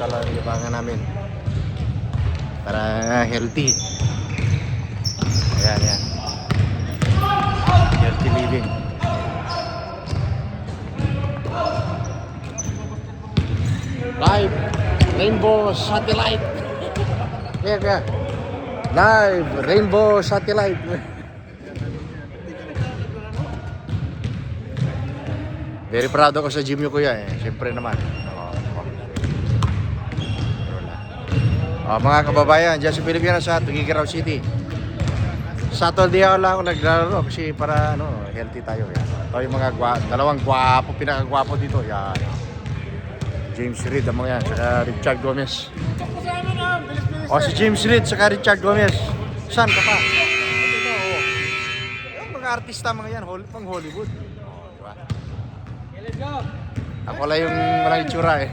talaga libangan namin. Para healthy. Ayan, yan. Healthy living. Live Rainbow Satellite. Kaya. Live Rainbow Satellite. Very proud ako sa gym nyo, kuya, eh. Siyempre naman. Mga kababayan, dyan sa Pilipinas, sa Tuguegarao City. Saturday ako lang ako naglalaro kasi para healthy tayo. Yan. Ito yung mga dalawang pinakagwapo dito. Yan. James Reid, ang mga yan, saka Richard Gomez. O si James Reid, saka Richard Gomez. Saan ka pa? Yung mga artista mga yan, pang Hollywood. Diba? Ako lang yung walang itsura eh.